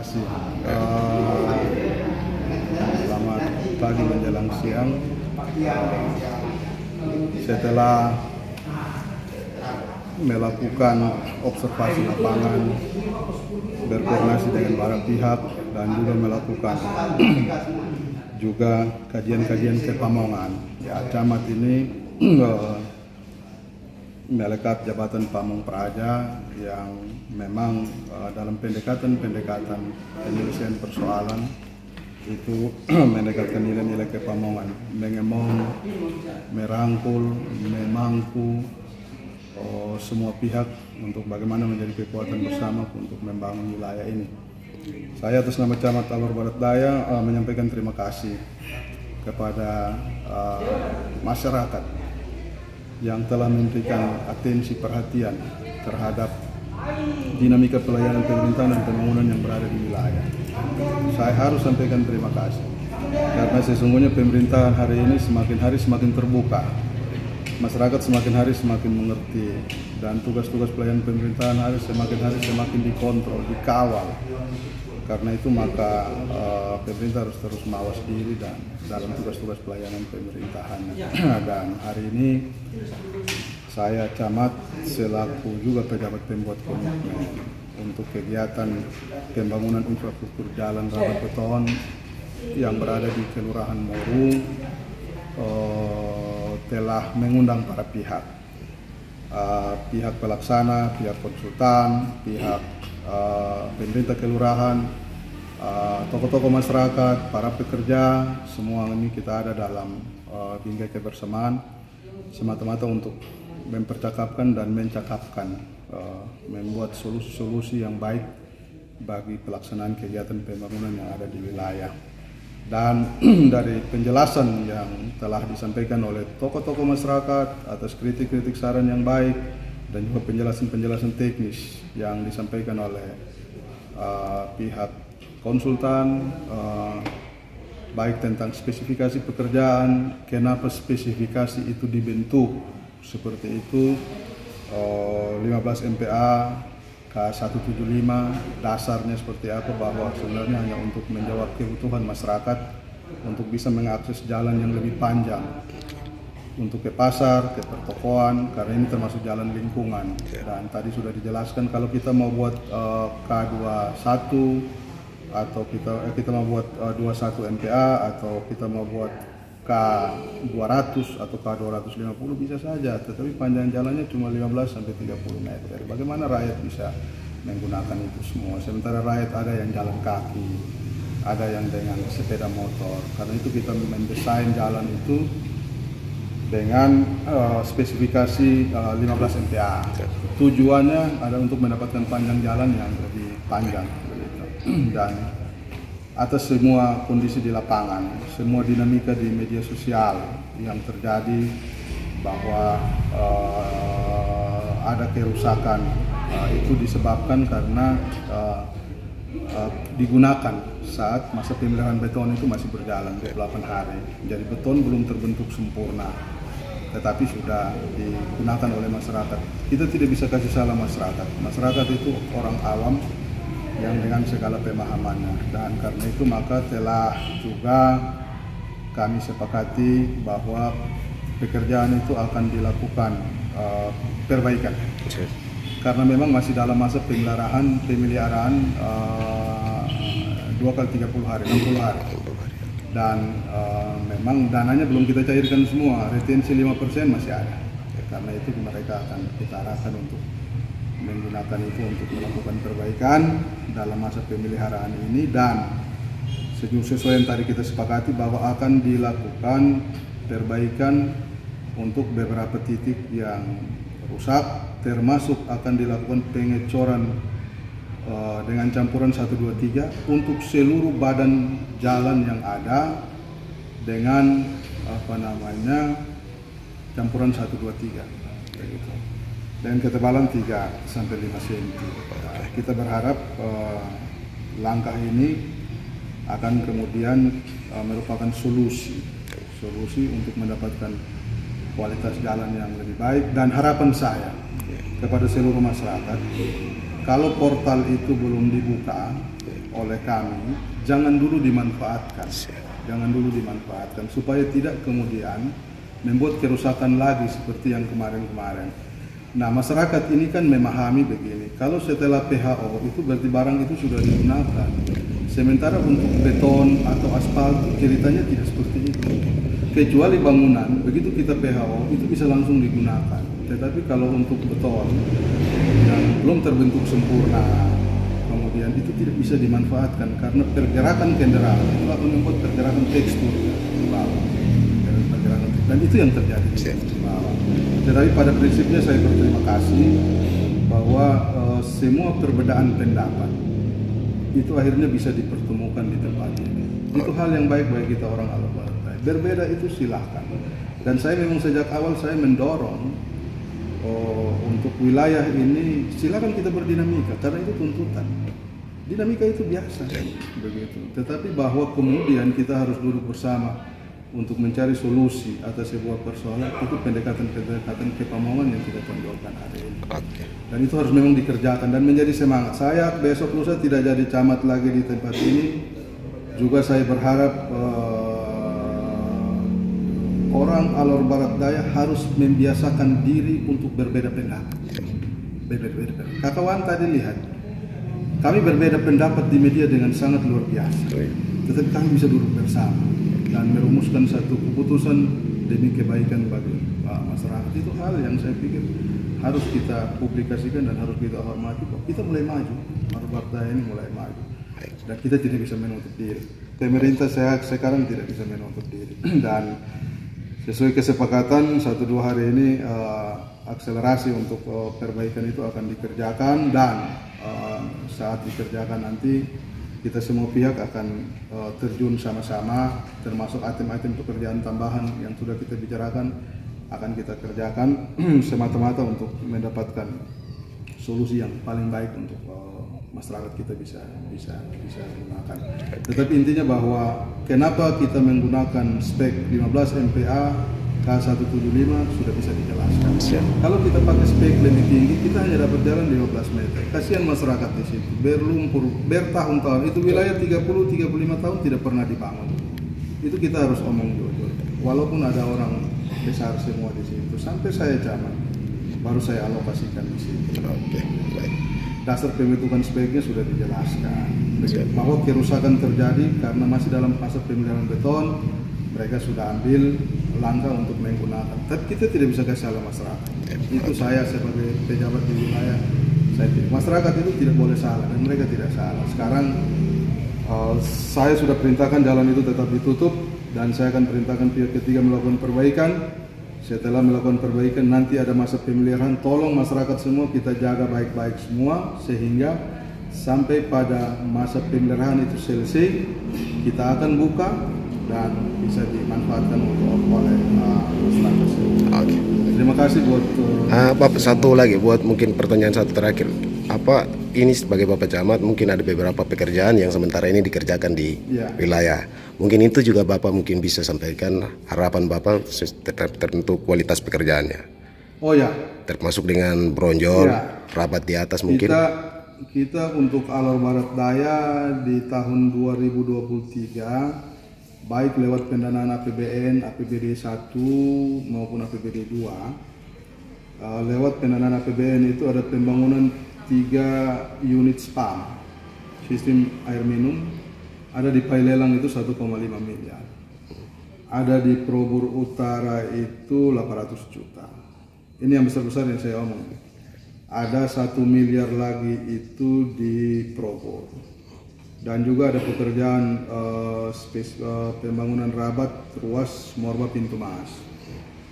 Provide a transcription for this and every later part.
kasih. Selamat pagi menjelang siang. Setelah melakukan observasi lapangan, berkoordinasi dengan para pihak, dan juga melakukan juga kajian-kajian ke Pamongan. Ya, camat ini melekat jabatan Pamong Praja yang memang dalam pendekatan penyelesaian persoalan itu mendekatkan nilai-nilai kepamongan, mengemong, merangkul, memangku semua pihak untuk bagaimana menjadi kekuatan bersama untuk membangun wilayah ini. Saya atas nama Camat Alor Barat Daya menyampaikan terima kasih kepada masyarakat yang telah memberikan atensi perhatian terhadap dinamika pelayanan pemerintahan dan pembangunan yang berada di wilayah. Saya harus sampaikan terima kasih karena sesungguhnya pemerintahan hari ini semakin hari semakin terbuka, masyarakat semakin hari semakin mengerti, dan tugas-tugas pelayanan pemerintahan semakin hari semakin dikontrol, dikawal. Karena itu maka pemerintah harus terus mawas diri dan dalam tugas-tugas pelayanan pemerintahan. Dan hari ini saya camat selaku juga pejabat pembuat komitmen untuk kegiatan pembangunan infrastruktur jalan raba beton yang berada di Kelurahan Moru telah mengundang para pihak, pihak pelaksana, pihak konsultan, pihak pemerintah kelurahan, tokoh-tokoh masyarakat, para pekerja, semua ini kita ada dalam bingkai kebersamaan semata-mata untuk mempercakapkan dan mencakapkan, membuat solusi-solusi yang baik bagi pelaksanaan kegiatan pembangunan yang ada di wilayah. Dan dari penjelasan yang telah disampaikan oleh tokoh-tokoh masyarakat atas kritik-kritik saran yang baik dan juga penjelasan-penjelasan teknis yang disampaikan oleh pihak konsultan, baik tentang spesifikasi pekerjaan, kenapa spesifikasi itu dibentuk seperti itu, 15 MPA, K175, dasarnya seperti apa, bahwa sebenarnya hanya untuk menjawab kebutuhan masyarakat untuk bisa mengakses jalan yang lebih panjang untuk ke pasar, ke pertokoan, karena ini termasuk jalan lingkungan. Dan tadi sudah dijelaskan kalau kita mau buat K21 atau kita mau buat 21 MPA atau kita mau buat K200 atau K250 bisa saja, tetapi panjang jalannya cuma 15 sampai 30 meter. Bagaimana rakyat bisa menggunakan itu semua? Sementara rakyat ada yang jalan kaki, ada yang dengan sepeda motor. Karena itu kita mendesain jalan itu dengan spesifikasi 15 MPA. Tujuannya ada untuk mendapatkan panjang jalan yang lebih panjang. Dan atas semua kondisi di lapangan, semua dinamika di media sosial yang terjadi bahwa ada kerusakan, itu disebabkan karena digunakan saat masa pemeliharaan beton itu masih berjalan 28 hari. Jadi beton belum terbentuk sempurna, tetapi sudah digunakan oleh masyarakat. Kita tidak bisa kasih salah masyarakat. Masyarakat itu orang awam yang dengan segala pemahamannya, dan karena itu maka telah juga kami sepakati bahwa pekerjaan itu akan dilakukan perbaikan, karena memang masih dalam masa pemeliharaan 2 kali 30 hari, 60 hari, dan memang dananya belum kita cairkan semua, retensi 5% masih ada. Karena itu mereka akan kita arahkan untuk menggunakan itu untuk melakukan perbaikan dalam masa pemeliharaan ini, dan sesuai yang tadi kita sepakati bahwa akan dilakukan perbaikan untuk beberapa titik yang rusak, termasuk akan dilakukan pengecoran dengan campuran 1, 2, 3 untuk seluruh badan jalan yang ada dengan campuran 1, 2, 3 begitu. Dan ketebalan 3 sampai 5 cm. Kita berharap langkah ini akan kemudian merupakan solusi untuk mendapatkan kualitas jalan yang lebih baik. Dan harapan saya kepada seluruh masyarakat, kalau portal itu belum dibuka, oleh kami jangan dulu dimanfaatkan, supaya tidak kemudian membuat kerusakan lagi seperti yang kemarin-kemarin. Nah, masyarakat ini kan memahami begini, kalau setelah PHO itu berarti barang itu sudah digunakan. Sementara untuk beton atau aspal ceritanya tidak seperti itu. Kecuali bangunan, begitu kita PHO itu bisa langsung digunakan. Tetapi kalau untuk beton yang belum terbentuk sempurna, kemudian itu tidak bisa dimanfaatkan karena pergerakan kendaraan itu akan membuat pergerakan tekstur di bawah. Dan itu yang terjadi di bawah. Tetapi pada prinsipnya saya berterima kasih bahwa semua perbedaan pendapat itu akhirnya bisa dipertemukan di tempat ini. Itu hal yang baik bagi kita orang Alor Barat Daya. Berbeda itu silahkan. Dan saya memang sejak awal saya mendorong untuk wilayah ini silakan kita berdinamika karena itu tuntutan. Dinamika itu biasa begitu. Tetapi bahwa kemudian kita harus duduk bersama untuk mencari solusi atas sebuah persoalan, itu pendekatan kepemauan yang kita tonjolkan hari ini. Dan itu harus memang dikerjakan dan menjadi semangat. Saya besok lusa tidak jadi camat lagi di tempat ini. Juga saya berharap orang Alor Barat Daya harus membiasakan diri untuk berbeda pendapat. Kakak Wan tadi lihat, kami berbeda pendapat di media dengan sangat luar biasa. Tetapi kami bisa duduk bersama dan merumuskan satu keputusan demi kebaikan bagi masyarakat. Itu hal yang saya pikir harus kita publikasikan dan harus kita hormati. Kita mulai maju, Alor Barat Daya ini mulai maju, dan kita tidak bisa menutup diri. Pemerintah sekarang tidak bisa menutup diri. Dan sesuai kesepakatan 1-2 hari ini akselerasi untuk perbaikan itu akan dikerjakan, dan saat dikerjakan nanti kita semua pihak akan terjun sama-sama, termasuk item-item pekerjaan tambahan yang sudah kita bicarakan akan kita kerjakan semata-mata untuk mendapatkan solusi yang paling baik untuk masyarakat kita bisa gunakan. Tetapi intinya bahwa kenapa kita menggunakan spek 15 MPa K175 sudah bisa dijelaskan. Kalau kita pakai spek lebih tinggi, kita hanya dapat jalan 15 meter. Kasihan masyarakat di situ, berlumpur, bertahun-tahun. Itu wilayah 30-35 tahun tidak pernah dibangun. Itu kita harus omong jujur. Walaupun ada orang besar semua di situ, sampai saya camat, baru saya alokasikan di situ. Dasar pembentukan speknya sudah dijelaskan. Bahwa kerusakan terjadi karena masih dalam fase pemilihan beton, mereka sudah ambil langkah untuk menggunakan. Tapi kita tidak bisa kasih salah masyarakat. Itu saya sebagai pejabat di wilayah, saya tidak. Masyarakat itu tidak boleh salah dan mereka tidak salah. Sekarang saya sudah perintahkan jalan itu tetap ditutup dan saya akan perintahkan pihak ketiga melakukan perbaikan. Setelah melakukan perbaikan nanti ada masa pemeliharaan. Tolong masyarakat semua kita jaga baik-baik semua sehingga sampai pada masa pemeliharaan itu selesai kita akan buka dan bisa dimanfaatkan oleh masyarakat. Terima kasih buat Bapak. Satu lagi buat mungkin pertanyaan satu terakhir. Apa ini sebagai Bapak Camat mungkin ada beberapa pekerjaan yang sementara ini dikerjakan di wilayah. Mungkin itu juga Bapak mungkin bisa sampaikan harapan Bapak tertentu kualitas pekerjaannya. Oh ya. Termasuk dengan bronjol, rabat di atas mungkin. Kita untuk Alor Barat Daya di tahun 2023 baik lewat pendanaan APBN, APBD 1 maupun APBD 2. Lewat pendanaan APBN itu ada pembangunan 3 unit SPAM, sistem air minum, ada di Pailelang itu 1,5 miliar. Ada di Probur Utara itu 800 juta. Ini yang besar-besar yang saya omong. Ada 1 miliar lagi itu di Probur. Dan juga ada pekerjaan pembangunan rabat ruas Morba Pintu Mas,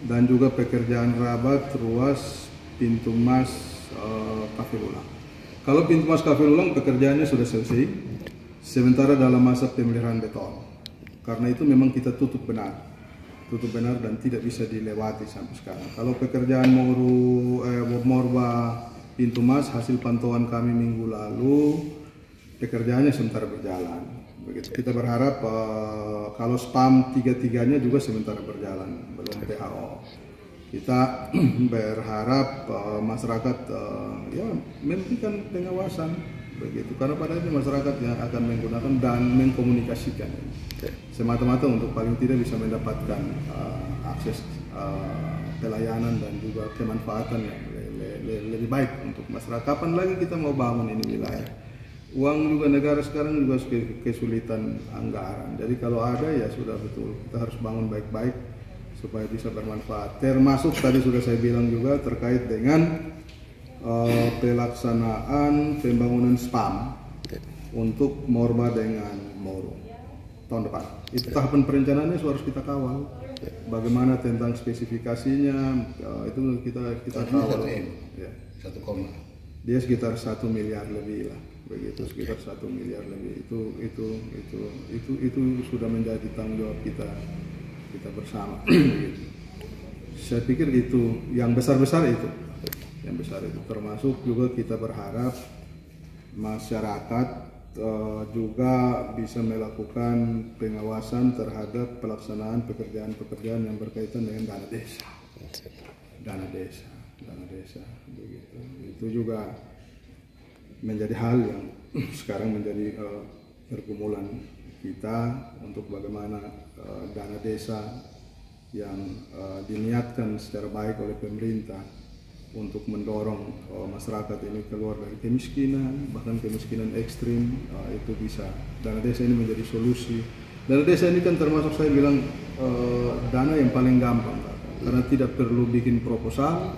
dan juga pekerjaan rabat ruas Pintu Mas Cafe Lulang. Kalau Pintu Mas Cafe Lulang pekerjaannya sudah selesai, sementara dalam masa pemeliharaan beton. Karena itu memang kita tutup benar dan tidak bisa dilewati sampai sekarang. Kalau pekerjaan Morba Pintu Mas, hasil pantauan kami minggu lalu, pekerjaannya sementara berjalan. Begitu. Kita berharap kalau spam tiga-tiganya juga sementara berjalan, belum PHO. Kita berharap masyarakat memberikan pengawasan begitu. Karena pada akhirnya masyarakat yang akan menggunakan dan mengkomunikasikan ini. Semata-mata untuk paling tidak bisa mendapatkan akses pelayanan dan juga kemanfaatan yang lebih baik untuk masyarakat. Kapan lagi kita mau bangun ini wilayah? Uang juga negara sekarang juga kesulitan anggaran. Jadi kalau ada ya sudah betul, kita harus bangun baik-baik supaya bisa bermanfaat. Termasuk tadi sudah saya bilang juga terkait dengan pelaksanaan pembangunan spam untuk Morba dengan Moro tahun depan. Itu tahapan perencanaannya harus kita kawal. Bagaimana tentang spesifikasinya itu kita kawal. Ya. 1, dia sekitar 1 miliar lebih lah, begitu, sekitar 1 miliar lebih. Itu sudah menjadi tanggung jawab kita bersama. Saya pikir itu yang besar-besar itu, termasuk juga kita berharap masyarakat juga bisa melakukan pengawasan terhadap pelaksanaan pekerjaan-pekerjaan yang berkaitan dengan dana desa begitu. Itu juga menjadi hal yang sekarang menjadi pergumulan kita untuk bagaimana dana desa yang diniatkan secara baik oleh pemerintah untuk mendorong masyarakat ini keluar dari kemiskinan, bahkan kemiskinan ekstrim, itu bisa dana desa ini menjadi solusi. Dana desa ini kan termasuk saya bilang dana yang paling gampang, karena tidak perlu bikin proposal,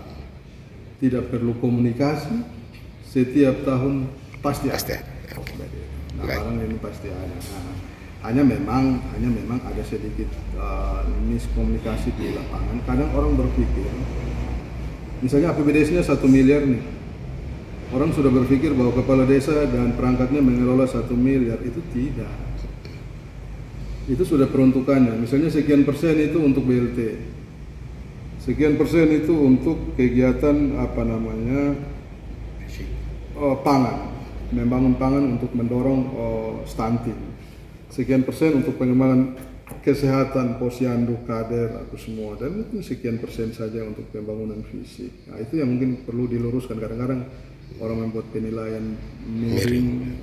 tidak perlu komunikasi, setiap tahun pasti ada. Nah, barang ini pasti ada. Nah, hanya memang ada sedikit miskomunikasi di lapangan. Kadang orang berpikir, misalnya APBDes-nya 1 miliar nih, orang sudah berpikir bahwa kepala desa dan perangkatnya mengelola 1 miliar. Itu tidak. Itu sudah peruntukannya. Misalnya sekian persen itu untuk BLT, sekian persen itu untuk kegiatan pangan, membangun pangan untuk mendorong stunting, sekian persen untuk pengembangan kesehatan, posyandu, kader, atau semua, dan mungkin sekian persen saja untuk pembangunan fisik. Nah, itu yang mungkin perlu diluruskan. Kadang-kadang orang membuat penilaian miring,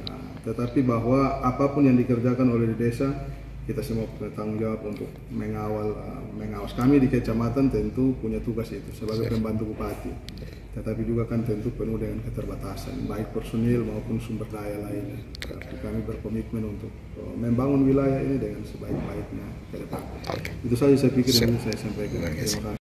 tetapi bahwa apapun yang dikerjakan oleh desa, kita semua punya tanggung jawab untuk mengawas. Kami di kecamatan tentu punya tugas itu sebagai pembantu bupati, tetapi juga kan tentu penuh dengan keterbatasan, baik personil maupun sumber daya lainnya. Tapi kami berkomitmen untuk membangun wilayah ini dengan sebaik-baiknya ke depan. Itu saja saya pikir yang saya sampaikan. Terima kasih.